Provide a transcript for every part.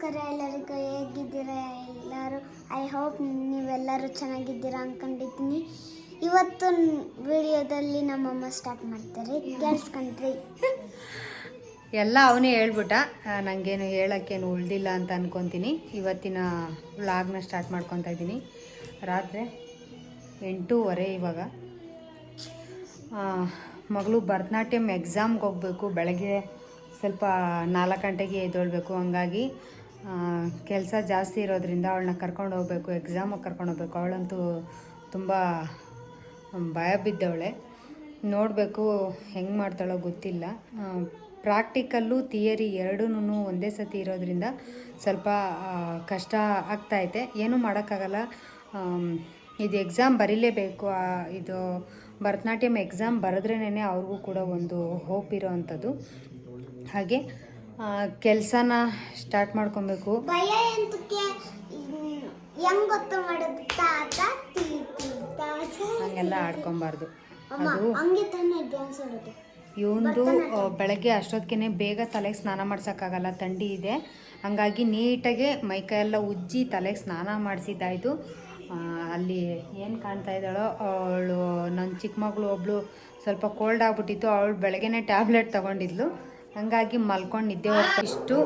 ನಮಸ್ಕಾರ ಎಲ್ಲರಿಗೂ, ಹೇಗಿದ್ದೀರಾ ಎಲ್ಲರೂ? ಐ ಹೋಪ್ ನೀವೆಲ್ಲರೂ ಚೆನ್ನಾಗಿದ್ದೀರಾ ಅಂದ್ಕೊಂಡಿದ್ದೀನಿ. ಇವತ್ತು ವಿಡಿಯೋದಲ್ಲಿ ನಮ್ಮಮ್ಮ ಸ್ಟಾರ್ಟ್ ಮಾಡ್ತಾರೆ, ಕೇಳಿಸ್ಕೊಂಡ್ರಿ. ಎಲ್ಲ ಅವನೇ ಹೇಳ್ಬಿಟ್ಟ, ನನಗೇನು ಹೇಳೋಕ್ಕೇನು ಉಳ್ದಿಲ್ಲ ಅಂತ ಅಂದ್ಕೊತೀನಿ. ಇವತ್ತಿನ ವ್ಲಾಗ್ನ ಸ್ಟಾರ್ಟ್ ಮಾಡ್ಕೊತಾ ಇದ್ದೀನಿ. ರಾತ್ರಿ 8:30 ಇವಾಗ. ಮಗಳು ಭರತನಾಟ್ಯಂ ಎಕ್ಸಾಮ್ಗೆ ಹೋಗಬೇಕು. ಬೆಳಗ್ಗೆ ಸ್ವಲ್ಪ 4 ಗಂಟೆಗೆ ಎದ್ದೇಳಬೇಕು. ಹಂಗಾಗಿ ಕೆಲಸ ಜಾಸ್ತಿ ಇರೋದ್ರಿಂದ ಅವಳನ್ನ ಕರ್ಕೊಂಡು ಹೋಗಬೇಕು, ಎಕ್ಸಾಮಿಗೆ ಕರ್ಕೊಂಡು ಹೋಗ್ಬೇಕು. ಅವಳಂತೂ ತುಂಬ ಭಯ ಬಿದ್ದವಳೆ. ನೋಡಬೇಕು ಹೆಂಗೆ ಮಾಡ್ತಾಳೋ ಗೊತ್ತಿಲ್ಲ. ಪ್ರಾಕ್ಟಿಕಲ್ಲು ಥಿಯರಿ ಎರಡೂ ಒಂದೇ ಸತಿ ಇರೋದ್ರಿಂದ ಸ್ವಲ್ಪ ಕಷ್ಟ ಆಗ್ತಾಯಿದೆ. ಏನೂ ಮಾಡೋಕ್ಕಾಗಲ್ಲ. ಇದು ಎಕ್ಸಾಮ್ ಬರೀಲೇಬೇಕು. ಇದು ಭರತನಾಟ್ಯಂ ಎಕ್ಸಾಮ್ ಬರೆದ್ರೇನೆ ಅವ್ರಿಗೂ ಕೂಡ ಒಂದು ಹೋಪ್ ಇರೋ ಅಂಥದ್ದು. ಹಾಗೆ ಕೆಲಸನ ಸ್ಟಾರ್ಟ್ ಮಾಡ್ಕೊಬೇಕು. ಭಯ ಎಂತಕ್ಕೆ ಹೆಂಗ್ ಗೊತ್ತು ಮಾಡೋದು? ಹಂಗೆಲ್ಲ ಆಡ್ಕೊಬಾರ್ದು. ಅದು ಹಂಗೆ ತಾನೇ ಡ್ಯಾನ್ಸ್ ಆಡೋದು. ಇವಂದು ಬೆಳಗ್ಗೆ ಅಷ್ಟೊತ್ತಿಗೆ ಬೇಗ ತಲೆಗೆ ಸ್ನಾನ ಮಾಡ್ಸೋಕ್ಕಾಗಲ್ಲ, ಥಂಡಿ ಇದೆ. ಹಂಗಾಗಿ ನೀಟಾಗೆ ಮೈಕೈಯೆಲ್ಲ ಉಜ್ಜಿ ತಲೆಗೆ ಸ್ನಾನ ಮಾಡಿಸಿದ್ದಾಯಿತು. ಅಲ್ಲಿ ಏನು ಕಾಣ್ತಾ ಇದ್ದಾಳೋ ಅವಳು ನನ್ನ ಚಿಕ್ಕ ಮಗಳು ಒಬ್ಬಳು ಸ್ವಲ್ಪ ಕೋಲ್ಡ್ ಆಗಿಬಿಟ್ಟಿತ್ತು. ಅವಳು ಬೆಳಗ್ಗೆನೇ ಟ್ಯಾಬ್ಲೆಟ್ ತೊಗೊಂಡಿದ್ಲು. ಹಂಗಾಗಿ ಮಲ್ಕೊಂಡು ನಿದ್ದೆ ಹೋಗ್ತಾ. ಇಷ್ಟು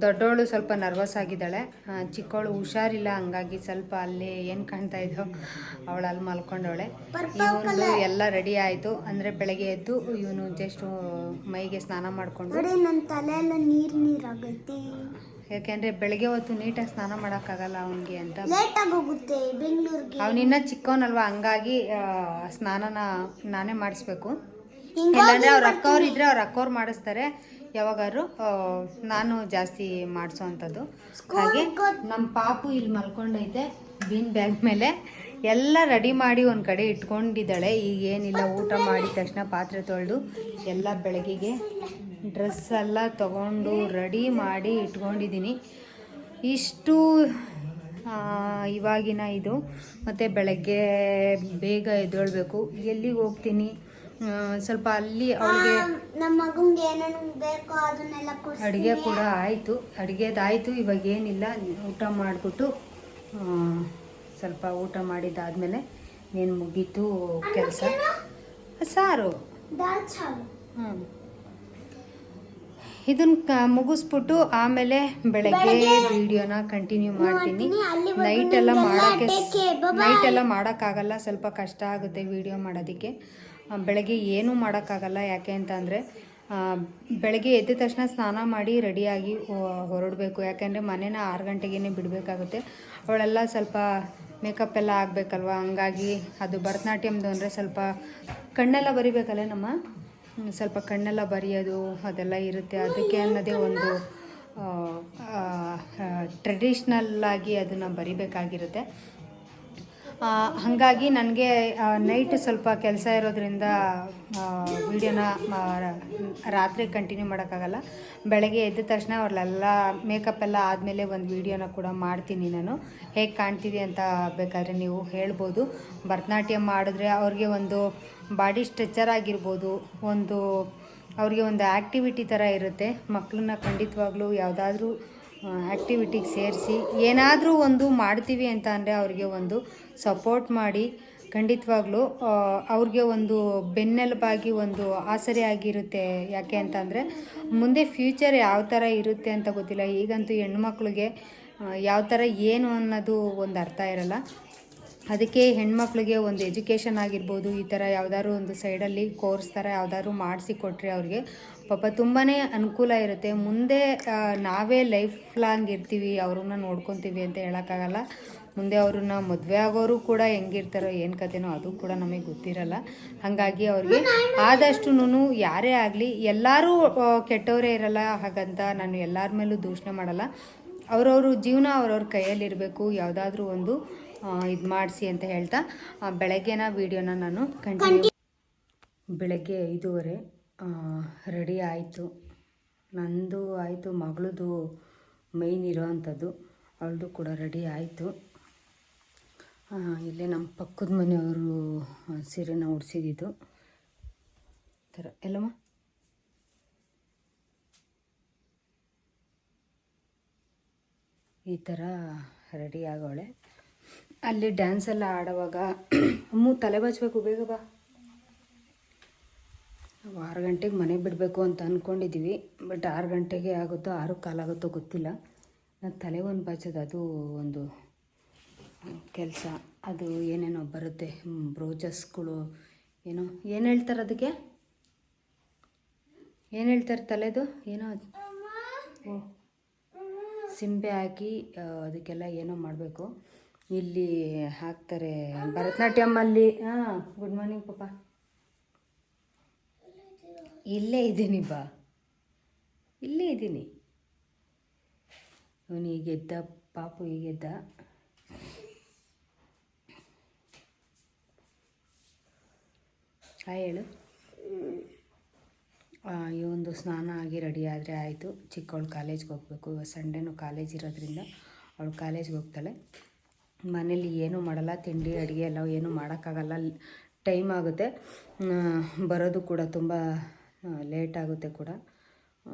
ದೊಡ್ಡವಳು ಸ್ವಲ್ಪ ನರ್ವಸ್ ಆಗಿದ್ದಾಳೆ, ಚಿಕ್ಕವಳು ಹುಷಾರಿಲ್ಲ. ಹಂಗಾಗಿ ಸ್ವಲ್ಪ ಅಲ್ಲಿ ಏನು ಕಾಣ್ತಾ ಇದ್ದೋ ಅವಳು ಅಲ್ಲಿ ಮಲ್ಕೊಂಡವಳೆ. ಇವನು ಎಲ್ಲ ರೆಡಿ ಆಯಿತು. ಅಂದರೆ ಬೆಳಗ್ಗೆ ಎದ್ದು ಇವನು ಜಸ್ಟ್ ಮೈಗೆ ಸ್ನಾನ ಮಾಡಿಕೊಂಡು. ನನ್ನ ತಲೆ ಎಲ್ಲ ನೀರಾಗೈತಿ. ಯಾಕೆಂದರೆ ಬೆಳಗ್ಗೆ ಹೊತ್ತು ನೀಟಾಗಿ ಸ್ನಾನ ಮಾಡೋಕ್ಕಾಗಲ್ಲ ಅವನಿಗೆ ಅಂತ. ಲೇಟಾಗಿ ಹೋಗುತ್ತೆ ಬೆಂಗಳೂರಿಗೆ. ಅವನಿನ್ನ ಚಿಕ್ಕವನಲ್ವ, ಹಂಗಾಗಿ ಸ್ನಾನನ ನಾನೇ ಮಾಡಿಸ್ಬೇಕು. ಇಲ್ಲಾಂದರೆ ಅವ್ರ ಅಕ್ಕವ್ರು ಇದ್ದರೆ ಅವ್ರ ಅಕ್ಕವ್ರು ಮಾಡಿಸ್ತಾರೆ. ಯಾವಾಗಾದ್ರು ನಾನು ಜಾಸ್ತಿ ಮಾಡಿಸೋ ಅಂಥದ್ದು. ಹಾಗೆ ನಮ್ಮ ಪಾಪು ಇಲ್ಲಿ ಮಲ್ಕೊಂಡೈತೆ ಬೀನ್ ಬ್ಯಾಗ್ ಮೇಲೆ. ಎಲ್ಲ ರೆಡಿ ಮಾಡಿ ಒಂದು ಕಡೆ ಇಟ್ಕೊಂಡಿದ್ದಾಳೆ. ಈಗ ಏನಿಲ್ಲ, ಊಟ ಮಾಡಿದ ತಕ್ಷಣ ಪಾತ್ರೆ ತೊಳೆದು ಎಲ್ಲ ಬೆಳಗ್ಗೆಗೆ ಡ್ರೆಸ್ ಎಲ್ಲ ತೊಗೊಂಡು ರೆಡಿ ಮಾಡಿ ಇಟ್ಕೊಂಡಿದ್ದೀನಿ. ಇಷ್ಟು ಇವಾಗಿನ ಇದು. ಮತ್ತು ಬೆಳಗ್ಗೆ ಬೇಗ ಎದ್ದೇಳಬೇಕು. ಎಲ್ಲಿಗೆ ಹೋಗ್ತೀನಿ, ಸ್ವಲ್ಪ ಅಲ್ಲಿ ಅವಳಿಗೆ ನಮ್ಮ ಮಗುಂಗೆ ಏನೇನು ಬೇಕೋ ಅದನ್ನೆಲ್ಲ ಅಡುಗೆ ಕೂಡ ಆಯಿತು. ಅಡುಗೆದಾಯಿತು. ಇವಾಗ ಏನಿಲ್ಲ, ಊಟ ಮಾಡಿಬಿಟ್ಟು ಸ್ವಲ್ಪ ಊಟ ಮಾಡಿದ್ದಾದಮೇಲೆ ಏನು ಮುಗೀತು ಕೆಲಸ. ಸಾರು ಇದನ್ನ ಮುಗಿಸ್ಬಿಟ್ಟು ಆಮೇಲೆ ಬೆಳಗ್ಗೆ ವಿಡಿಯೋನ ಕಂಟಿನ್ಯೂ ಮಾಡ್ತೀನಿ. ನೈಟೆಲ್ಲ ಮಾಡೋಕ್ಕಾಗಲ್ಲ, ಸ್ವಲ್ಪ ಕಷ್ಟ ಆಗುತ್ತೆ ವಿಡಿಯೋ ಮಾಡೋದಕ್ಕೆ. ಬೆಳಗ್ಗೆ ಏನೂ ಮಾಡೋಕ್ಕಾಗಲ್ಲ. ಯಾಕೆ ಅಂತ ಅಂದರೆ ಬೆಳಗ್ಗೆ ಎದ್ದ ತಕ್ಷಣ ಸ್ನಾನ ಮಾಡಿ ರೆಡಿಯಾಗಿ ಹೊರಡಬೇಕು. ಯಾಕೆಂದರೆ ಮನೇನ 6 ಗಂಟೆಗೇ ಬಿಡಬೇಕಾಗುತ್ತೆ. ಅವಳೆಲ್ಲ ಸ್ವಲ್ಪ ಮೇಕಪ್ ಎಲ್ಲ ಆಗಬೇಕಲ್ವ. ಹಂಗಾಗಿ ಅದು ಭರತನಾಟ್ಯಮ್ದು ಅಂದರೆ ಸ್ವಲ್ಪ ಕಣ್ಣೆಲ್ಲ ಬರಿಬೇಕಲ್ಲ ನಮ್ಮ, ಸ್ವಲ್ಪ ಕಣ್ಣೆಲ್ಲ ಬರೆಯೋದು ಅದೆಲ್ಲ ಇರುತ್ತೆ. ಅದಕ್ಕೆ ಅನ್ನೋದೇ ಒಂದು ಟ್ರೆಡಿಷ್ನಲ್ಲಾಗಿ ಅದನ್ನು ಬರಿಬೇಕಾಗಿರುತ್ತೆ. ಹಾಗಾಗಿ ನನಗೆ ನೈಟ್ ಸ್ವಲ್ಪ ಕೆಲಸ ಇರೋದ್ರಿಂದ ವಿಡಿಯೋನ ರಾತ್ರಿ ಕಂಟಿನ್ಯೂ ಮಾಡೋಕ್ಕಾಗಲ್ಲ. ಬೆಳಗ್ಗೆ ಎದ್ದ ತಕ್ಷಣ ಅವ್ರಲ್ಲೆಲ್ಲ ಮೇಕಪ್ ಎಲ್ಲ ಆದಮೇಲೆ ಒಂದು ವಿಡಿಯೋನ ಕೂಡ ಮಾಡ್ತೀನಿ ನಾನು. ಹೇಗೆ ಕಾಣ್ತಿದೆ ಅಂತ ಬೇಕಾದರೆ ನೀವು ಹೇಳ್ಬೋದು. ಭರತನಾಟ್ಯಂ ಮಾಡಿದ್ರೆ ಅವ್ರಿಗೆ ಒಂದು ಬಾಡಿ ಸ್ಟ್ರೆಚ್ಚರ್ ಆಗಿರ್ಬೋದು, ಒಂದು ಅವ್ರಿಗೆ ಒಂದು ಆ್ಯಕ್ಟಿವಿಟಿ ಥರ ಇರುತ್ತೆ. ಮಕ್ಕಳನ್ನ ಖಂಡಿತವಾಗ್ಲೂ ಯಾವುದಾದ್ರೂ ಆ್ಯಕ್ಟಿವಿಟಿಗೆ ಸೇರಿಸಿ ಏನಾದರೂ ಒಂದು ಮಾಡ್ತೀವಿ ಅಂತ ಅಂದರೆ ಅವ್ರಿಗೆ ಒಂದು ಸಪೋರ್ಟ್ ಮಾಡಿ. ಖಂಡಿತವಾಗ್ಲೂ ಅವ್ರಿಗೆ ಒಂದು ಬೆನ್ನೆಲುಬಾಗಿ ಒಂದು ಆಸರೆ ಆಗಿರುತ್ತೆ. ಯಾಕೆ ಅಂತಂದರೆ ಮುಂದೆ ಫ್ಯೂಚರ್ ಯಾವ ಥರ ಇರುತ್ತೆ ಅಂತ ಗೊತ್ತಿಲ್ಲ. ಈಗಂತೂ ಹೆಣ್ಮಕ್ಳಿಗೆ ಯಾವ ಥರ ಏನು ಅನ್ನೋದು ಒಂದು ಅರ್ಥ ಇರಲ್ಲ. ಅದಕ್ಕೆ ಹೆಣ್ಮಕ್ಳಿಗೆ ಒಂದು ಎಜುಕೇಷನ್ ಆಗಿರ್ಬೋದು, ಈ ಥರ ಯಾವುದಾದ್ರು ಒಂದು ಸೈಡಲ್ಲಿ ಕೋರ್ಸ್ ಥರ ಯಾವುದಾದ್ರು ಮಾಡಿಸಿ ಕೊಟ್ಟರೆ ಅವ್ರಿಗೆ ಪಾಪ ತುಂಬಾ ಅನುಕೂಲ ಇರುತ್ತೆ. ಮುಂದೆ ನಾವೇ ಲೈಫ್ ಲಾಂಗ್ ಇರ್ತೀವಿ, ಅವ್ರನ್ನ ನೋಡ್ಕೊತೀವಿ ಅಂತ ಹೇಳೋಕ್ಕಾಗಲ್ಲ. ಮುಂದೆ ಅವ್ರನ್ನ ಮದುವೆ ಆಗೋರು ಕೂಡ ಹೆಂಗಿರ್ತಾರೋ ಏನು ಕತೆನೋ ಅದು ಕೂಡ ನಮಗೆ ಗೊತ್ತಿರಲ್ಲ. ಹಾಗಾಗಿ ಅವ್ರಿಗೆ ಆದಷ್ಟು ಯಾರೇ ಆಗಲಿ, ಎಲ್ಲರೂ ಕೆಟ್ಟವರೇ ಇರಲ್ಲ. ಹಾಗಂತ ನಾನು ಎಲ್ಲರ ಮೇಲೂ ದೂಷಣೆ ಮಾಡಲ್ಲ. ಅವ್ರವ್ರ ಜೀವನ ಅವ್ರವ್ರ ಕೈಯಲ್ಲಿರಬೇಕು. ಯಾವುದಾದ್ರೂ ಒಂದು ಇದು ಮಾಡಿಸಿ ಅಂತ ಹೇಳ್ತಾ ಬೆಳಗ್ಗೆನ ವಿಡಿಯೋನ ನಾನು ಕಂಟಿನ್ಯೂ. ಬೆಳಗ್ಗೆ 5:30 ರೆಡಿ ಆಯಿತು. ನಂದು ಆಯಿತು, ಮಗಳದು ಮೈನ್ ಇರೋ ಅಂಥದ್ದು, ಅವಳದು ಕೂಡ ರೆಡಿ ಆಯಿತು. ಇಲ್ಲೇ ನಮ್ಮ ಪಕ್ಕದ ಮನೆಯವರು ಸೀರೆನ ಉಡಿಸಿದ್ದು ಥರ ಎಲ್ಲಮ್ಮ. ಈ ಥರ ರೆಡಿ ಆಗೋಳೆ. ಅಲ್ಲಿ ಡ್ಯಾನ್ಸ್ ಎಲ್ಲ ಆಡುವಾಗ ತಲೆ ಬಚ್ಚಬೇಕು, ಬೇಗ ಬಾ. 6 ಗಂಟೆಗೆ ಮನೆ ಬಿಡಬೇಕು ಅಂತ ಅಂದ್ಕೊಂಡಿದ್ದೀವಿ. ಬಟ್ 6 ಗಂಟೆಗೆ ಆಗುತ್ತೋ 6 ಕಾಲಾಗುತ್ತೋ ಗೊತ್ತಿಲ್ಲ. ನಾನು ತಲೆ ಒಂದು ಬಾಚೋದು ಅದು ಒಂದು ಕೆಲಸ. ಅದು ಏನೇನೋ ಬರುತ್ತೆ, ಬ್ರೋಚಸ್ಗಳು ಏನೋ ಏನು ಹೇಳ್ತಾರೆ ಅದಕ್ಕೆ, ಏನು ಹೇಳ್ತಾರೆ ತಲೆದು ಏನೋ ಓ ಸಿಂಬೆ ಹಾಕಿ ಅದಕ್ಕೆಲ್ಲ ಏನೋ ಮಾಡಬೇಕು. ಇಲ್ಲಿ ಹಾಕ್ತಾರೆ ಭರತನಾಟ್ಯಮಲ್ಲಿ. ಹಾಂ, ಗುಡ್ ಮಾರ್ನಿಂಗ್ ಪಾಪ. ಇಲ್ಲೇ ಇದ್ದೀನಿ ಬಾ, ಇಲ್ಲೇ ಇದ್ದೀನಿ. ಅವನು ಈಗೆದ್ದ, ಪಾಪು ಈಗೆದ್ದ. ಹೇಳು. ಇವೊಂದು ಸ್ನಾನ ಆಗಿ ರೆಡಿ ಆದರೆ ಆಯಿತು. ಚಿಕ್ಕವಳು ಕಾಲೇಜ್ಗೆ ಹೋಗಬೇಕು. ಇವತ್ತು ಸಂಡೇನೂ ಕಾಲೇಜ್ ಇರೋದ್ರಿಂದ ಅವಳು ಕಾಲೇಜ್ಗೆ ಹೋಗ್ತಾಳೆ. ಮನೇಲಿ ಏನೂ ಮಾಡಲ್ಲ, ತಿಂಡಿ ಅಡುಗೆ ಎಲ್ಲ ಏನೂ ಮಾಡೋಕ್ಕಾಗಲ್ಲ, ಟೈಮ್ ಆಗುತ್ತೆ. ಬರೋದು ಕೂಡ ತುಂಬ ಲೇಟ್ ಆಗುತ್ತೆ ಕೂಡ.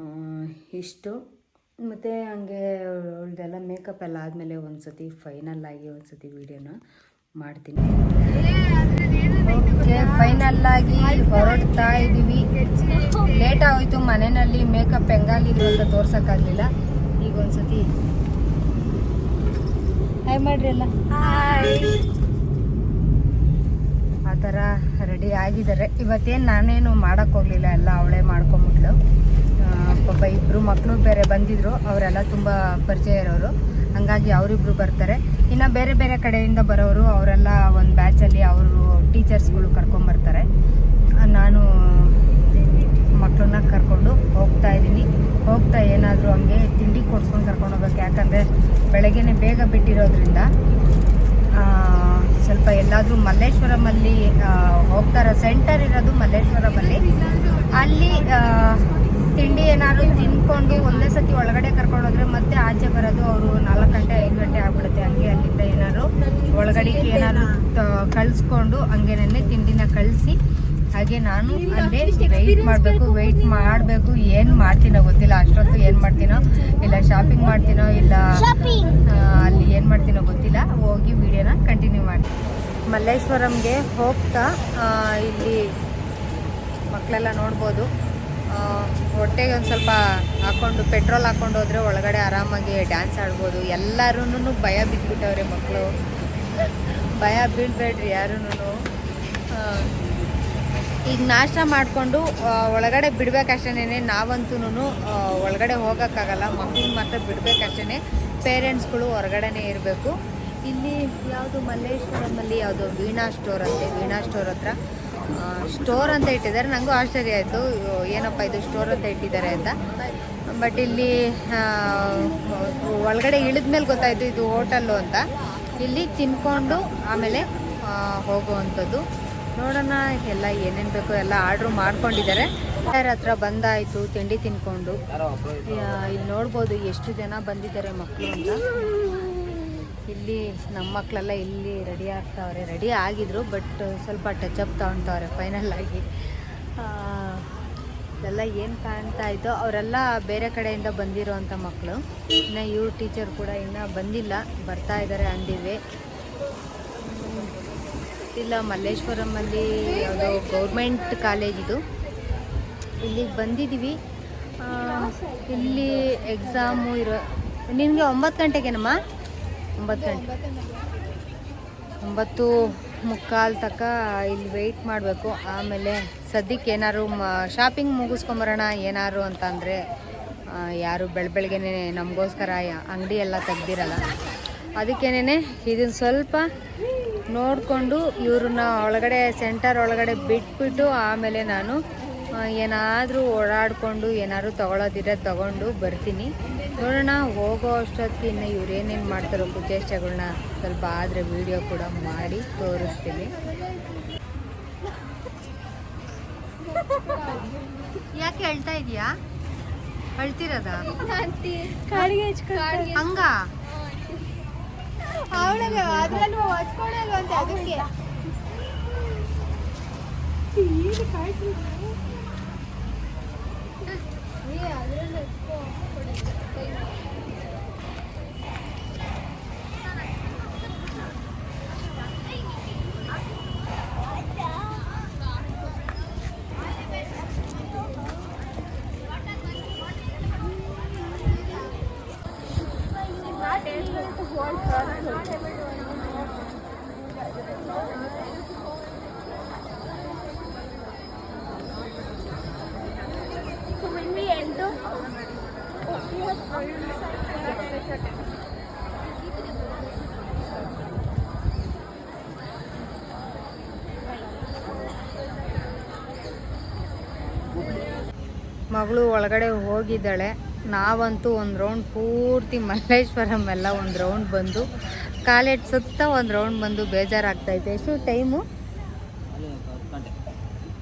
ಇಷ್ಟು ಮತ್ತು ಹಂಗೆ ಅವಳದೆಲ್ಲ ಮೇಕಪ್ ಎಲ್ಲ ಆದಮೇಲೆ ಒಂದು ಸತಿ ಫೈನಲ್ ಆಗಿ ಒಂದು ಸತಿ ವೀಡಿಯೋನ ಮಾಡ್ತೀನಿ. ಓಕೆ, ಫೈನಲ್ ಆಗಿ ಹೊರಡ್ತಾ ಇದ್ದೀವಿ. ಲೇಟ್ ಆಗೋಯ್ತು. ಮನೆಯಲ್ಲಿ ಮೇಕಪ್ ಹೆಂಗಾಗಿದ್ರು ಅಂತ ತೋರ್ಸೋಕ್ಕಾಗಲಿಲ್ಲ. ಈಗ ಒಂದು ಸತಿ ಹಾಯ್ ಮಾಡ್ರಿ ಎಲ್ಲ. ಆ ಥರ ರೆಡಿ ಆಗಿದ್ದಾರೆ. ಇವತ್ತೇನು ನಾನೇನು ಮಾಡೋಕ್ಕೋಗಲಿಲ್ಲ, ಎಲ್ಲ ಅವಳೇ ಮಾಡ್ಕೊಂಬಿಟ್ಲು. ಪಾಪ ಇಬ್ಬರು ಮಕ್ಕಳು ಬೇರೆ ಬಂದಿದ್ದರು. ಅವರೆಲ್ಲ ತುಂಬ ಪರಿಚಯ ಇರೋರು, ಹಾಗಾಗಿ ಅವರಿಬ್ಬರು ಬರ್ತಾರೆ. ಇನ್ನು ಬೇರೆ ಬೇರೆ ಕಡೆಯಿಂದ ಬರೋರು ಅವರೆಲ್ಲ ಒಂದು ಬ್ಯಾಚಲ್ಲಿ ಅವರು ಟೀಚರ್ಸ್ಗಳು ಕರ್ಕೊಂಬರ್ತಾರೆ. ನಾನು ಮಕ್ಕಳನ್ನ ಕರ್ಕೊಂಡು ಹೋಗ್ತಾ ಇದ್ದೀನಿ. ಹೋಗ್ತಾ ಏನಾದರೂ ಹಂಗೆ ತಿಂಡಿ ಕೊಡ್ಸ್ಕೊಂಡು ಕರ್ಕೊಂಡು ಹೋಗ್ಬೇಕು. ಯಾಕಂದರೆ ಬೆಳಗ್ಗೆನೇ ಬೇಗ ಬಿಟ್ಟಿರೋದ್ರಿಂದ ಸ್ವಲ್ಪ ಎಲ್ಲಾದರೂ ಮಲ್ಲೇಶ್ವರಮಲ್ಲಿ ಹೋಗ್ತಾರೆ. ಸೆಂಟರ್ ಇರೋದು ಮಲ್ಲೇಶ್ವರಮಲ್ಲಿ. ಅಲ್ಲಿ ತಿಂಡಿ ಏನಾದ್ರು ತಿಂದ್ಕೊಂಡು ಒಂದೇ ಸತಿ ಒಳಗಡೆ ಕರ್ಕೊಂಡೋದ್ರೆ ಮತ್ತೆ ಆಚೆ ಬರೋದು ಅವರು 4 ಗಂಟೆ 5 ಗಂಟೆ ಆಗ್ಬಿಡುತ್ತೆ. ಹಂಗೆ ಅಲ್ಲಿಂದ ಏನಾದ್ರು ಒಳಗಡೆಗೆ ಏನಾದ್ರು ಕಳಿಸ್ಕೊಂಡು ಹಂಗೇನೆ ತಿಂಡಿನ ಕಳಿಸಿ, ಹಾಗೆ ನಾನು ಅಲ್ಲೇ ವೆಯ್ಟ್ ಮಾಡಬೇಕು. ಏನು ಮಾಡ್ತೀನೋ ಗೊತ್ತಿಲ್ಲ. ಅಷ್ಟೊತ್ತು ಏನು ಮಾಡ್ತೀನೋ, ಇಲ್ಲ ಶಾಪಿಂಗ್ ಮಾಡ್ತೀನೋ, ಇಲ್ಲ ಅಲ್ಲಿ ಏನು ಮಾಡ್ತೀನೋ ಗೊತ್ತಿಲ್ಲ. ಹೋಗಿ ವಿಡಿಯೋನ ಕಂಟಿನ್ಯೂ ಮಾಡ್ತೀನಿ. ಮಲ್ಲೇಶ್ವರಂಗೆ ಹೋಗ್ತಾ ಇಲ್ಲಿ ಮಕ್ಕಳೆಲ್ಲ ನೋಡ್ಬೋದು. ಹೊಟ್ಟೆಗೆ ಒಂದು ಸ್ವಲ್ಪ ಹಾಕ್ಕೊಂಡು ಪೆಟ್ರೋಲ್ ಹಾಕ್ಕೊಂಡು ಹೋದರೆ ಒಳಗಡೆ ಆರಾಮಾಗಿ ಡ್ಯಾನ್ಸ್ ಆಡ್ಬೋದು. ಎಲ್ಲರೂ ಭಯ ಬಿದ್ದುಬಿಟ್ಟವ್ರೆ ಮಕ್ಕಳು. ಭಯ ಬೀಳ್ಬೇಡ್ರಿ ಯಾರೂ. ಈಗ ನಾಷ್ಟ ಮಾಡಿಕೊಂಡು ಒಳಗಡೆ ಬಿಡಬೇಕಷ್ಟೇ. ನಾವಂತೂ ಒಳಗಡೆ ಹೋಗೋಕ್ಕಾಗಲ್ಲ, ಮಕ್ಕಳು ಮಾತ್ರ ಬಿಡಬೇಕಷ್ಟೇ. ಪೇರೆಂಟ್ಸ್ಗಳು ಹೊರಗಡೆನೇ ಇರಬೇಕು. ಇಲ್ಲಿ ಯಾವುದು ಮಲ್ಲೇಶ್ವರಮಲ್ಲಿ ಯಾವುದೋ ವೀಣಾ ಸ್ಟೋರ್ ಅಂತೆ. ವೀಣಾ ಸ್ಟೋರ್ ಹತ್ರ ಸ್ಟೋರ್ ಅಂತ ಇಟ್ಟಿದ್ದಾರೆ. ನನಗೂ ಆಶ್ಚರ್ಯ ಆಯಿತು, ಏನಪ್ಪ ಇದು ಸ್ಟೋರ್ ಅಂತ ಇಟ್ಟಿದ್ದಾರೆ ಅಂತ. ಬಟ್ ಇಲ್ಲಿ ಒಳಗಡೆ ಇಳಿದ ಮೇಲೆ ಗೊತ್ತಾಯಿತು ಇದು ಹೋಟೆಲ್ಲು ಅಂತ. ಇಲ್ಲಿ ತಿನ್ಕೊಂಡು ಆಮೇಲೆ ಹೋಗುವಂಥದ್ದು. ನೋಡೋಣ ಎಲ್ಲ ಏನೇನು ಬೇಕೋ ಎಲ್ಲ ಆರ್ಡ್ರು ಮಾಡ್ಕೊಂಡಿದ್ದಾರೆ. ಹತ್ರ ಬಂದಾಯಿತು ತಿಂಡಿ ತಿನ್ಕೊಂಡು. ಇಲ್ಲಿ ನೋಡ್ಬೋದು ಎಷ್ಟು ಜನ ಬಂದಿದ್ದಾರೆ ಮಕ್ಕಳು ಅಂತ. ಇಲ್ಲಿ ನಮ್ಮ ಮಕ್ಕಳೆಲ್ಲ ಇಲ್ಲಿ ರೆಡಿ ಆಗ್ತಾವ್ರೆ. ರೆಡಿ ಆಗಿದ್ರು, ಬಟ್ ಸ್ವಲ್ಪ ಟಚಪ್ ತಗೊಳ್ತಾವ್ರೆ ಫೈನಲ್ ಆಗಿ. ಇದೆಲ್ಲ ಏನು ಕಾಣ್ತಾ ಇದ್ದೋ ಅವರೆಲ್ಲ ಬೇರೆ ಕಡೆಯಿಂದ ಬಂದಿರೋ ಅಂಥ ಮಕ್ಕಳು. ಇನ್ನು ಇವ್ರ ಟೀಚರ್ ಕೂಡ ಇನ್ನೂ ಬಂದಿಲ್ಲ, ಬರ್ತಾ ಇದ್ದಾರೆ ಅಂದಿವೆ. ಇಲ್ಲ ಮಲ್ಲೇಶ್ವರಮಲ್ಲಿ ಯಾವುದೋ ಗೌರ್ಮೆಂಟ್ ಕಾಲೇಜಿದು. ಇಲ್ಲಿಗೆ ಬಂದಿದ್ದೀವಿ. ಇಲ್ಲಿ ಎಕ್ಸಾಮು ಇರೋ ನಿನಗೆ 9 ಗಂಟೆಗೇನಮ್ಮ? 9 ಗಂಟೆ 9:45 ತನಕ ಇಲ್ಲಿ ವೆಯ್ಟ್ ಮಾಡಬೇಕು. ಆಮೇಲೆ ಸದ್ಯಕ್ಕೆ ಏನಾದ್ರು ಶಾಪಿಂಗ್ ಮುಗಿಸ್ಕೊಂಬರೋಣ ಏನಾರು ಅಂತಂದರೆ ಯಾರು ಬೆಳಗ್ಗೆನೇ ನಮಗೋಸ್ಕರ ಅಂಗಡಿ ಎಲ್ಲ ತೆಗ್ದಿರಲ್ಲ. ಅದಕ್ಕೇನೆ ಇದನ್ನು ಸ್ವಲ್ಪ ನೋಡಿಕೊಂಡು ಇವ್ರನ್ನ ಒಳಗಡೆ ಸೆಂಟರ್ ಒಳಗಡೆ ಬಿಟ್ಬಿಟ್ಟು ಆಮೇಲೆ ನಾನು ಏನಾದರೂ ಓಡಾಡಿಕೊಂಡು ಏನಾದ್ರು ತೊಗೊಳೋದಿದ್ರೆ ತೊಗೊಂಡು ಬರ್ತೀನಿ. ನೋಡೋಣ ಹೋಗೋ ಅಷ್ಟೊತ್ತಿಗೆ ಇನ್ನು ಇವ್ರು ಏನೇನು ಮಾಡ್ತಾರೋ ಕುಚೇಷ್ಟೆಗಳ್ನ ಸ್ವಲ್ಪ ಆದರೆ ವಿಡಿಯೋ ಕೂಡ ಮಾಡಿ ತೋರಿಸ್ತೀನಿ. ಯಾಕೆ ಹೇಳ್ತಾ ಇದೀಯಾ? ಹೇಳ್ತಿರೋದ ಹಂಗ ಅವಳಿಗೆ ಅದ್ರಲ್ಲೂ ಹಚ್ಕೊಳಲ್ವಂತೆ ಅದಕ್ಕೆ. ಮಗಳು ಒಳಗಡೆ ಹೋಗಿದ್ದಾಳೆ. ನಾವಂತೂ ಒಂದು ರೌಂಡ್ ಪೂರ್ತಿ ಮಲ್ಲೇಶ್ವರಂ ಎಲ್ಲ ಒಂದು ರೌಂಡ್ ಬಂದು ಕಾಲೇಜ್ ಸುತ್ತ ಒಂದು ರೌಂಡ್ ಬಂದು ಬೇಜಾರಾಗ್ತೈತೆ. ಎಷ್ಟು ಟೈಮು?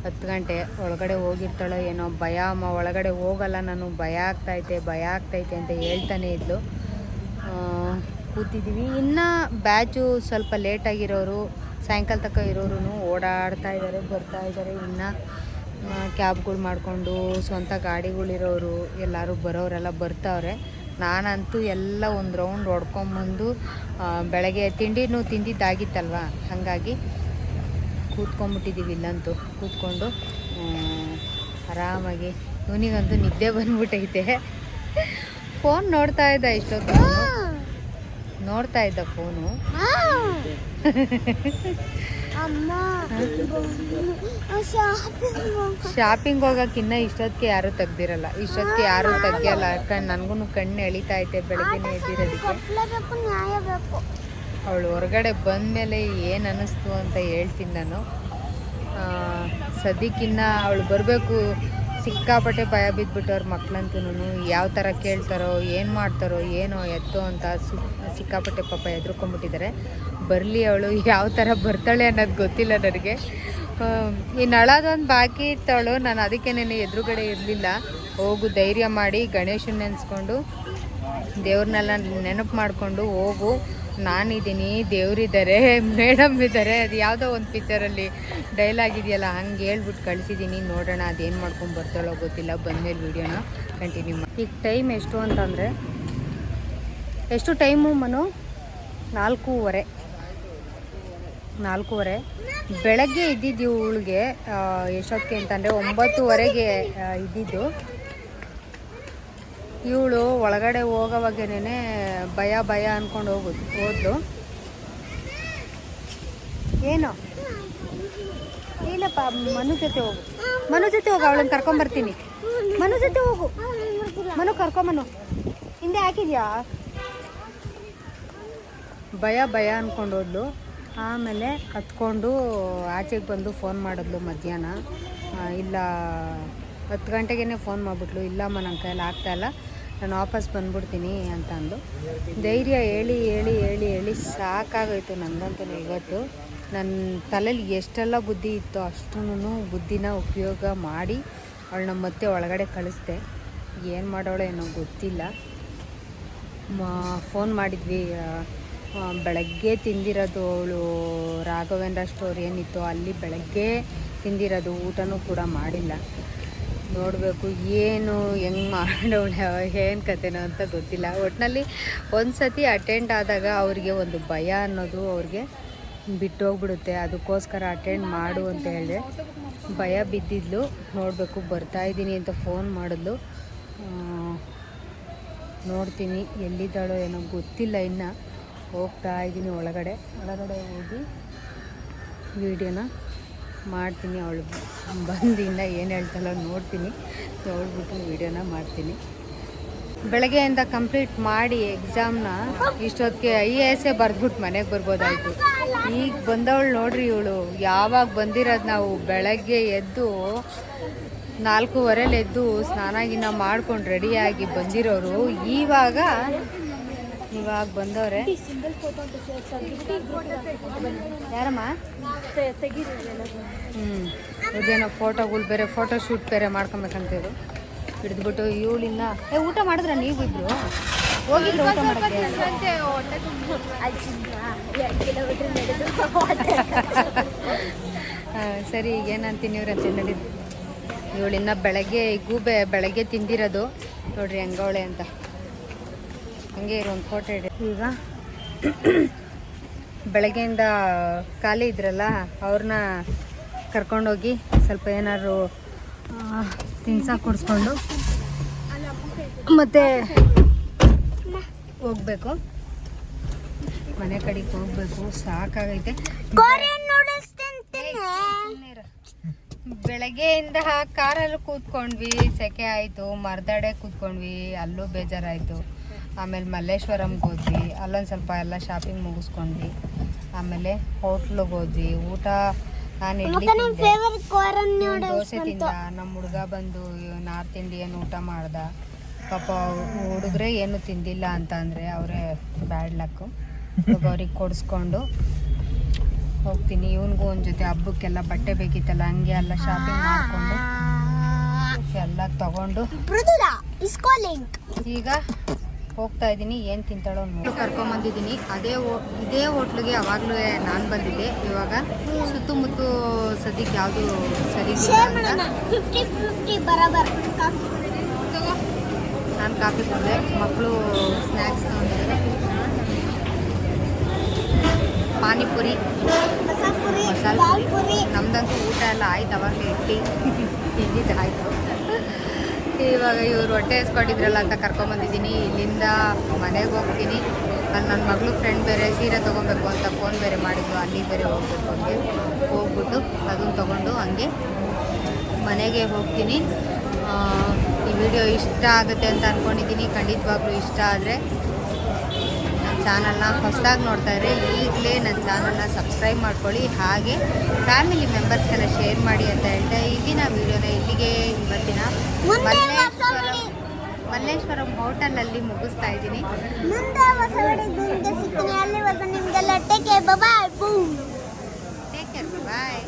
10 ಗಂಟೆ. ಒಳಗಡೆ ಹೋಗಿರ್ತಾಳೋ ಏನೋ ಭಯ. ಅಮ್ಮ ಒಳಗಡೆ ಹೋಗಲ್ಲ ನಾನು, ಭಯ ಆಗ್ತೈತೆ ಅಂತ ಹೇಳ್ತಾನೆ ಇದ್ಲು. ಕೂತಿದ್ದೀವಿ. ಇನ್ನು ಬ್ಯಾಚು ಸ್ವಲ್ಪ ಲೇಟಾಗಿರೋರು, ಸಾಯಂಕಾಲ ತನಕ ಇರೋರು ಓಡಾಡ್ತಾ ಇದ್ದಾರೆ, ಬರ್ತಾ ಇದ್ದಾರೆ. ಇನ್ನು ಕ್ಯಾಬ್ಗಳು ಮಾಡಿಕೊಂಡು ಸ್ವಂತ ಗಾಡಿಗಳಿರೋರು ಎಲ್ಲರೂ ಬರೋರೆಲ್ಲ ಬರ್ತಾವ್ರೆ. ನಾನಂತೂ ಎಲ್ಲ ಒಂದು ರೌಂಡ್ ಹೊಡ್ಕೊಂಬಂದು ಬೆಳಗ್ಗೆ ತಿಂಡಿನೂ ತಿಂದಿದ್ದಾಗಿತ್ತಲ್ವ, ಹಾಗಾಗಿ ಕೂತ್ಕೊಂಡ್ಬಿಟ್ಟಿದ್ದೀವಿ. ಇಲ್ಲಂತೂ ಕೂತ್ಕೊಂಡು ಆರಾಮಾಗಿ. ಇವನಿಗಂತೂ ನಿದ್ದೆ ಬಂದ್ಬಿಟ್ಟೈತೆ. ಫೋನ್ ನೋಡ್ತಾ ಇದ್ದ, ಇಷ್ಟೊತ್ತು ನೋಡ್ತಾ ಇದ್ದ ಫೋನು. ಶಾಪಿಂಗ್ ಹೋಗಕ್ಕಿನ್ನ ಇಷ್ಟೊತ್ತಿಗೆ ಯಾರೂ ತೆಗ್ದಿರಲ್ಲ, ಇಷ್ಟೊತ್ತಿಗೆ ಯಾರೂ ತೆಗಿಯಲ್ಲ. ಯಾಕಂದ್ರೆ ನನಗೂ ಕಣ್ಣು ಎಳಿತಾ ಐತೆ ಬೆಳಗ್ಗೆನೇ ಎದ್ದಿರೋದಕ್ಕೆ. ಅವಳು ಹೊರಗಡೆ ಬಂದಮೇಲೆ ಏನು ಅನ್ನಿಸ್ತು ಅಂತ ಹೇಳ್ತೀನಿ ನಾನು. ಸದ್ಯಕ್ಕಿನ್ನ ಅವಳು ಬರಬೇಕು. ಸಿಕ್ಕಾಪಟ್ಟೆ ಭಯ ಬಿದ್ದುಬಿಟ್ಟು ಅವ್ರ ಮಕ್ಳಂತೂ ಯಾವ ಥರ ಕೇಳ್ತಾರೋ, ಏನು ಮಾಡ್ತಾರೋ ಏನೋ ಎತ್ತೋ ಅಂತ ಸಿಕ್ಕಾಪಟ್ಟೆ ಪಾಪ ಎದ್ರುಕೊಂಡ್ಬಿಟ್ಟಿದ್ದಾರೆ. ಬರಲಿ, ಅವಳು ಯಾವ ಥರ ಬರ್ತಾಳೆ ಅನ್ನೋದು ಗೊತ್ತಿಲ್ಲ ನನಗೆ. ಈ ನಳದೊಂದು ಬಾಕಿ ಇತ್ತವಳು. ನಾನು ಅದಕ್ಕೆ ನೆನೆ ಎದುರುಗಡೆ ಇರಲಿಲ್ಲ. ಹೋಗು, ಧೈರ್ಯ ಮಾಡಿ ಗಣೇಶನ ನೆನೆಸ್ಕೊಂಡು ದೇವ್ರನ್ನೆಲ್ಲ ನೆನಪು ಮಾಡಿಕೊಂಡು ಹೋಗು, ನಾನಿದ್ದೀನಿ, ದೇವರಿದ್ದಾರೆ, ಮೇಡಮ್ ಇದ್ದಾರೆ. ಅದು ಯಾವುದೋ ಒಂದು ಪಿಕ್ಚರಲ್ಲಿ ಡೈಲಾಗ್ ಇದೆಯಲ್ಲ, ಹಂಗೆ ಹೇಳ್ಬಿಟ್ಟು ಕಳಿಸಿದ್ದೀನಿ. ನೋಡೋಣ ಅದೇನು ಮಾಡ್ಕೊಂಡು ಬರ್ತಾಳೋ ಗೊತ್ತಿಲ್ಲ. ಬಂದಮೇಲೆ ವೀಡಿಯೋನ ಕಂಟಿನ್ಯೂ ಮಾಡಿ. ಈಗ ಟೈಮ್ ಎಷ್ಟು ಅಂತಂದರೆ, ಎಷ್ಟು ಟೈಮು ಮನು? 4:15. ಬೆಳಗ್ಗೆ ಇದ್ದಿದ್ದು ಇವಳಿಗೆ ಎಷ್ಟೊತ್ತಿಗೆ ಅಂತಂದರೆ 9:30ಗೆ ಇದ್ದಿದ್ದು. ಇವಳು ಒಳಗಡೆ ಹೋಗೋವಾಗೇನೆ ಭಯ ಅಂದ್ಕೊಂಡು ಹೋದ್ಲು. ಏನು ಇಲ್ಲಪ್ಪ, ಮನು ಜೊತೆ ಹೋಗು, ಅವಳನ್ನು ಕರ್ಕೊಂಬರ್ತೀನಿ. ಮನು ಜೊತೆ ಹೋಗು, ಕರ್ಕೊಂಬನು. ಹಿಂದೆ ಹಾಕಿದ್ಯಾ? ಭಯ ಅಂದ್ಕೊಂಡು ಹೋದ್ಲು. ಆಮೇಲೆ ಹತ್ಕೊಂಡು ಆಚೆಗೆ ಬಂದು ಫೋನ್ ಮಾಡಿದ್ಲು ಮಧ್ಯಾಹ್ನ. ಇಲ್ಲ 10 ಗಂಟೆಗೇ ಫೋನ್ ಮಾಡಿಬಿಟ್ಲು. ಇಲ್ಲಮ್ಮ ನನ್ನ ಕೈಯಲ್ಲಿ ಆಗ್ತಾಯಿಲ್ಲ, ನಾನು ವಾಪಸ್ ಬಂದ್ಬಿಡ್ತೀನಿ ಅಂತ ಅಂದು. ಧೈರ್ಯ ಹೇಳಿ ಸಾಕಾಗೋಯ್ತು ನನಗಂತೂ. ಇವತ್ತು ನನ್ನ ತಲೆಯಲ್ಲಿ ಎಷ್ಟೆಲ್ಲ ಬುದ್ಧಿ ಇತ್ತೋ ಅಷ್ಟೂ ಬುದ್ಧಿನ ಉಪಯೋಗ ಮಾಡಿ ಅವಳನ್ನ ಮತ್ತೆ ಒಳಗಡೆ ಕಳಿಸ್ದೆ. ಏನು ಮಾಡೋಳು ಏನೋ ಗೊತ್ತಿಲ್ಲ. ಫೋನ್ ಮಾಡಿದ್ವಿ. ಬೆಳಗ್ಗೆ ತಿಂದಿರೋದು ಅವಳು ರಾಘವೇಂದ್ರ ಸ್ಟೋರ್ ಏನಿತ್ತು ಅಲ್ಲಿ ಬೆಳಗ್ಗೆ ತಿಂದಿರೋದು, ಊಟನೂ ಕೂಡ ಮಾಡಿಲ್ಲ. ನೋಡಬೇಕು ಏನು ಹೆಂಗೆ ಮಾಡೋಳೆ, ಏನು ಕತೆನೋ ಅಂತ ಗೊತ್ತಿಲ್ಲ. ಒಟ್ಟಿನಲ್ಲಿ ಒಂದು ಸತಿ ಅಟೆಂಡ್ ಆದಾಗ ಅವ್ರಿಗೆ ಒಂದು ಭಯ ಅನ್ನೋದು ಅವ್ರಿಗೆ ಬಿಟ್ಟೋಗ್ಬಿಡುತ್ತೆ. ಅದಕ್ಕೋಸ್ಕರ ಅಟೆಂಡ್ ಮಾಡು ಅಂತ ಹೇಳಿದೆ. ಭಯ ಬಿದ್ದಿದ್ಲು. ನೋಡಬೇಕು, ಬರ್ತಾಯಿದ್ದೀನಿ ಅಂತ ಫೋನ್ ಮಾಡಿದ್ಲು. ನೋಡ್ತೀನಿ ಎಲ್ಲಿದ್ದಾಳೋ ಏನೋ ಗೊತ್ತಿಲ್ಲ. ಇನ್ನು ಹೋಗ್ತಾ ಇದ್ದೀನಿ ಒಳಗಡೆ ಹೋಗಿ ವೀಡಿಯೋನ ಮಾಡ್ತೀನಿ. ಅವಳು ಬಂದಿಲ್ಲ ಏನು ಹೇಳ್ತಾಳೋ ನೋಡ್ತೀನಿ, ನೋಡ್ಬಿಟ್ಟು ವೀಡಿಯೋನ ಮಾಡ್ತೀನಿ. ಬೆಳಗ್ಗೆಯಿಂದ ಕಂಪ್ಲೀಟ್ ಮಾಡಿ ಎಕ್ಸಾಮ್ನ ಇಷ್ಟೊತ್ತಿಗೆ IAS ಬರೆದ್ಬಿಟ್ಟು ಮನೆಗೆ ಬರ್ಬೋದಾಯಿತು. ಈಗ ಬಂದವಳು ನೋಡ್ರಿ, ಇವಳು ಯಾವಾಗ ಬಂದಿರೋದು. ನಾವು ಬೆಳಗ್ಗೆ ಎದ್ದು 4:15 ಎದ್ದು ಸ್ನಾನ ಮಾಡ್ಕೊಂಡು ರೆಡಿಯಾಗಿ ಬಂದಿರೋರು ಇವಾಗ ಬಂದವ್ರೆ. ಯಾರಮ್ಮ? ಇದೇನೋ ಫೋಟೋಗಳು ಬೇರೆ, ಫೋಟೋ ಶೂಟ್ ಬೇರೆ ಮಾಡ್ಕೊಬೇಕಂತೇಳು ಹಿಡಿದ್ಬಿಟ್ಟು ಇವಳಿನ್ನ. ಊಟ ಮಾಡಿದ್ರ ನೀವು ಇಬ್ರು? ಹೋಗಿದ್ರು ಊಟ ಮಾಡೋಕ್ಕೆ? ಸರಿ, ಈಗ ಏನಂತೀನಿ ಇವ್ರಂತ ನಡೀತು. ಇವಳಿನ್ನ ಬೆಳಗ್ಗೆ ಗೂಬೆ ಬೆಳಗ್ಗೆ ತಿಂದಿರೋದು ನೋಡ್ರಿ ಹೆಂಗವಳೆ ಅಂತ. ಹಂಗೆ ಇರೋ ಒಂದು ಫೋಟೋ ಇಡಿ. ಈಗ ಬೆಳಗ್ಗೆಯಿಂದ ಖಾಲಿ ಇದ್ರಲ್ಲ, ಅವ್ರನ್ನ ಕರ್ಕೊಂಡೋಗಿ ಸ್ವಲ್ಪ ಏನಾದ್ರು ತಿನ್ಸಕ್ಕೆ ಕೊಡಿಸ್ಕೊಂಡು ಮತ್ತೆ ಹೋಗಬೇಕು. ಮನೆ ಕಡೆಗೆ ಹೋಗ್ಬೇಕು, ಸಾಕಾಗೈತೆ. ಕೊರಿಯನ್ ನೂಡಲ್ಸ್ ತಿಂತೀನಿ. ಬೆಳಗ್ಗೆಯಿಂದ ಕಾರಲ್ಲಿ ಕೂತ್ಕೊಂಡ್ವಿ, ಸೆಕೆ ಆಯಿತು. ಮರದಡೆ ಕೂತ್ಕೊಂಡ್ವಿ, ಅಲ್ಲೂ ಬೇಜಾರಾಯಿತು. ಆಮೇಲೆ ಮಲ್ಲೇಶ್ವರಂಗೆ ಹೋದ್ವಿ, ಅಲ್ಲೊಂದು ಸ್ವಲ್ಪ ಎಲ್ಲ ಶಾಪಿಂಗ್ ಮುಗಿಸ್ಕೊಂಡ್ವಿ. ಆಮೇಲೆ ಹೋಟ್ಲಿಗೆ ಹೋದ್ವಿ. ಊಟ ನಾನು ಇಡ್ಲಿ ತಿಂದೆ, ಇವ್ನು ದೋಸೆ ತಿಂದ. ನಮ್ಮ ಹುಡುಗ ಬಂದು ನಾರ್ತ್ ಇಂಡಿಯನ್ ಊಟ ಮಾಡ್ದ. ಪಾಪ ಹುಡುಗರೇ ಏನು ತಿಂದಿಲ್ಲ ಅಂತ ಅಂದರೆ ಅವರೇ ಬ್ಯಾಡ್ ಲಕ್ಕು. ಅವ್ರಿಗೆ ಕೊಡಿಸ್ಕೊಂಡು ಹೋಗ್ತೀನಿ. ಇವನಿಗೂ ಒಂದು ಜೊತೆ ಹಬ್ಬಕ್ಕೆಲ್ಲ ಬಟ್ಟೆ ಬೇಕಿತ್ತಲ್ಲ, ಹಂಗೆ ಎಲ್ಲ ಶಾಪಿಂಗ್ ಮಾಡಿಕೊಂಡು ಎಲ್ಲ ತಗೊಂಡು ಈಗ ಹೋಗ್ತಾ ಇದ್ದೀನಿ. ಏನು ತಿಂತಾಳೋ ನೋಡಿ ಕರ್ಕೊಂಬಂದಿದ್ದೀನಿ. ಇದೇ ಹೋಟ್ಲಿಗೆ ಯಾವಾಗಲೂ ನಾನು ಬಂದಿದ್ದೆ. ಇವಾಗ ಸುತ್ತಮುತ್ತ ಸದ್ಯಕ್ಕೆ ಯಾವುದು ಸರಿ ನಾನು ಕಾಫಿ ಕುಡಿದೆ, ಮಕ್ಕಳು ಸ್ನ್ಯಾಕ್ಸ್ ತಗೊಂಡಿದ್ದಾರೆ. ಪಾನಿಪುರಿ, ಮಸಾಲೆ ಪುರಿ. ನಮ್ದಂತೂ ಊಟ ಎಲ್ಲ ಆಯ್ತು, ಅವಾಗಲೇ ತಿಂದಿದ್ದು ಆಯಿತು. ಇವಾಗ ಇವ್ರು ಹೊಟ್ಟೆ ಹಸ್ಕೊಂಡಿದ್ರಲ್ಲ ಅಂತ ಕರ್ಕೊಂಬಂದಿದ್ದೀನಿ. ಇಲ್ಲಿಂದ ಮನೆಗೆ ಹೋಗ್ತೀನಿ. ಅಲ್ಲಿ ನನ್ನ ಮಗಳು ಫ್ರೆಂಡ್ ಬೇರೆ ಸೀರೆ ತೊಗೊಬೇಕು ಅಂತ ಫೋನ್ ಬೇರೆ ಮಾಡಿದ್ದು, ಅಲ್ಲಿಗೆ ಬೇರೆ ಹೋಗ್ಬೇಕು. ಹಂಗೆ ಹೋಗ್ಬಿಟ್ಟು ಅದನ್ನು ತೊಗೊಂಡು ಹಂಗೆ ಮನೆಗೆ ಹೋಗ್ತೀನಿ. ಈ ವಿಡಿಯೋ ಇಷ್ಟ ಆಗುತ್ತೆ ಅಂತ ಅಂದ್ಕೊಂಡಿದ್ದೀನಿ. ಖಂಡಿತವಾಗ್ಲೂ ಇಷ್ಟ ಆದರೆ ನನ್ನ ಚಾನಲ್ನ ಹೊಸದಾಗಿ ನೋಡ್ತಾ ಇದ್ರೆ ಈಗಲೇ ನನ್ನ ಚಾನಲ್ನ ಸಬ್ಸ್ಕ್ರೈಬ್ ಮಾಡ್ಕೊಳ್ಳಿ. ಹಾಗೆ ಫ್ಯಾಮಿಲಿ ಮೆಂಬರ್ಸ್ಗೆಲ್ಲ ಶೇರ್ ಮಾಡಿ ಅಂತ ಹೇಳ್ತಾ ಈಗಿನ ವಿಡಿಯೋನ ಇಲ್ಲಿಗೆ ಇವತ್ತಿನ ಮಲ್ಲೇಶ್ವರಂ ಹೋಟೆಲಲ್ಲಿ ಮುಗಿಸ್ತಾ ಇದ್ದೀನಿ. ನಿಮಗೆಲ್ಲ ಟೇಕ್ ಕೇರ್, ಬಾಯ್. ಟೇಕ್ ಕೇರ್, ಬಾಯ್.